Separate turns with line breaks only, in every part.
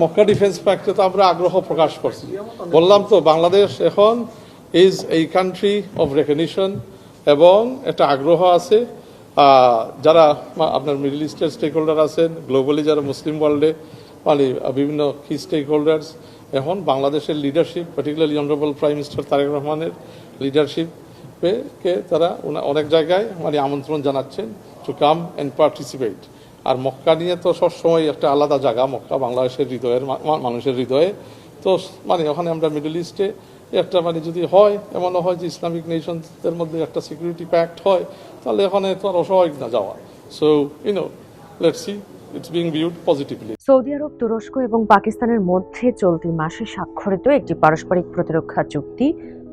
Mecca defence প্যাক্টে তো আমরা আগ্রহ প্রকাশ করছি, বললাম তো বাংলাদেশ এখন ইজ এই কান্ট্রি অফ রেকগনিশন এবং একটা আগ্রহ আছে। যারা আপনার মিডল ইস্টের স্টেক হোল্ডার আছেন, গ্লোবালি যারা মুসলিম ওয়ার্ল্ডে মানে বিভিন্ন কি স্টেক হোল্ডার্স এখন বাংলাদেশের leadership, particularly honourable prime minister Tarek রহমানের লিডারশিপকে তারা অনেক জায়গায় মানে আমন্ত্রণ জানাচ্ছেন টু কাম অ্যান্ড পার্টিসিপেট। আর মক্কা নিয়ে তো সবসময় একটা আলাদা জায়গা, মক্কা বাংলাদেশের হৃদয়ের মানুষের হৃদয়ে। তো মানে ওখানে আমরা মিডল ইস্টে একটা মানে যদি হয় এমনও হয় যে ইসলামিক নেশনসদের মধ্যে একটা সিকিউরিটি প্যাক্ট হয়, তাহলে এখানে তো আর অস্বাভাবিক না যাওয়া। So let's see, it's being viewed positively.
সৌদি আরব, তুরস্ক এবং পাকিস্তানের মধ্যে চলতি মাসে স্বাক্ষরিত একটি পারস্পরিক প্রতিরক্ষা চুক্তি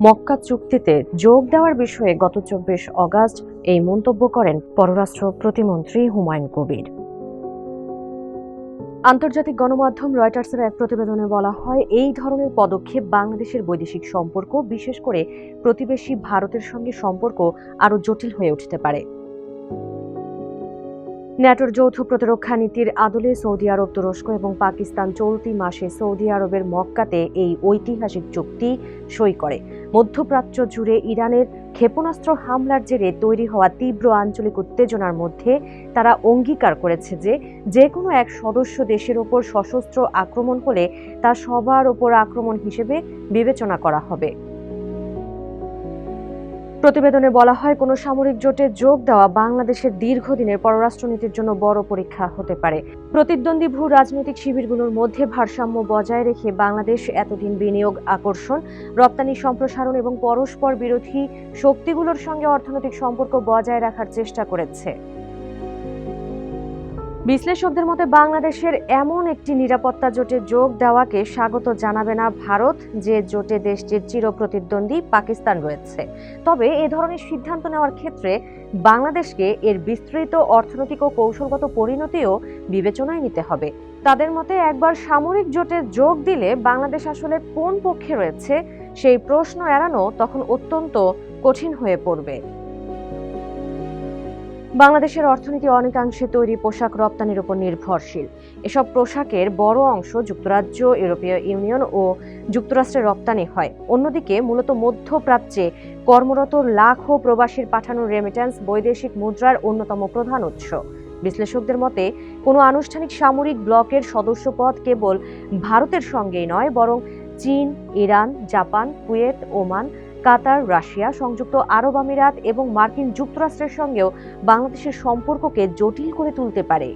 মক্কা চুক্তিতে যোগ দেওয়ার বিষয়ে গত 24 অগাস্ট এই মন্তব্য করেন পররাষ্ট্র প্রতিমন্ত্রী হুমায়ুন কবির। আন্তর্জাতিক গণমাধ্যম রয়টার্সের এক প্রতিবেদনে বলা হয়, এই ধরনের পদক্ষেপ বাংলাদেশের বৈদেশিক সম্পর্ক, বিশেষ করে প্রতিবেশী ভারতের সঙ্গে সম্পর্ক আরও জটিল হয়ে উঠতে পারে। ন্যাটোর যৌথ প্রতিরক্ষা নীতির আদলে সৌদি আরব, তুরস্ক এবং পাকিস্তান চলতি মাসে সৌদি আরবের মক্কাতে এই ঐতিহাসিক চুক্তি সই করে। মধ্যপ্রাচ্য জুড়ে ইরানের ক্ষেপণাস্ত্র হামলার জেরে তৈরি হওয়া তীব্র আঞ্চলিক উত্তেজনার মধ্যে তারা অঙ্গীকার করেছে যে কোনো এক সদস্য দেশের ওপর সশস্ত্র আক্রমণ হলে তা সবার ওপর আক্রমণ হিসেবে বিবেচনা করা হবে। প্রতিবেদনে বলা হয়, কোনো সামরিক জোটে যোগ দেওয়া বাংলাদেশের দীর্ঘদিনের পররাষ্ট্রনীতির জন্য বড় পরীক্ষা হতে পারে। প্রতিদ্বন্দ্বী ভূ রাজনৈতিক শিবিরগুলোর মধ্যে ভারসাম্য বজায় রেখে বাংলাদেশ এতদিন বিনিয়োগ আকর্ষণ, রপ্তানি সম্প্রসারণ এবং পরস্পর বিরোধী শক্তিগুলোর সঙ্গে অর্থনৈতিক সম্পর্ক বজায় রাখার চেষ্টা করেছে। বিশ্লেষকদের মতে বাংলাদেশের এমন একটি নিরাপত্তা জোটে যোগ দেওয়াকে স্বাগত জানাবে না ভারত, যে জোটে দেশটির চিরপ্রতিদ্বন্দ্বী পাকিস্তান রয়েছে। তবে এ ধরনের সিদ্ধান্ত নেওয়ার ক্ষেত্রে বাংলাদেশকে এর বিস্তৃত অর্থনৈতিক ও কৌশলগত পরিণতিও বিবেচনায় নিতে হবে। তাদের মতে একবার সামরিক জোটে যোগ দিলে বাংলাদেশ আসলে কোন পক্ষে রয়েছে সেই প্রশ্ন এড়ানো তখন অত্যন্ত কঠিন হয়ে পড়বে। বাংলাদেশের অর্থনীতি অনেকাংশে তৈরি পোশাক রপ্তানির উপর নির্ভরশীল। এসব পোশাকের বড় অংশ যুক্তরাজ্য, ইউরোপীয় ইউনিয়ন ও যুক্তরাষ্ট্রে রপ্তানি হয়। অন্যদিকে মূলত মধ্যপ্রাচ্যে কর্মরত লাখো প্রবাসীর পাঠানো রেমিট্যান্স বৈদেশিক মুদ্রার অন্যতম প্রধান উৎস। বিশ্লেষকদের মতে কোনো আনুষ্ঠানিক সামরিক ব্লকের সদস্যপদ কেবল ভারতের সঙ্গেই নয়, বরং চীন, ইরান, জাপান, কুয়েত, ওমান, কাতার, রাশিয়া, সংযুক্ত আরব আমিরাত এবং মার্কিন যুক্তরাষ্ট্রের সঙ্গেও বাংলাদেশের সম্পর্ককে জটিল করে তুলতে পারে।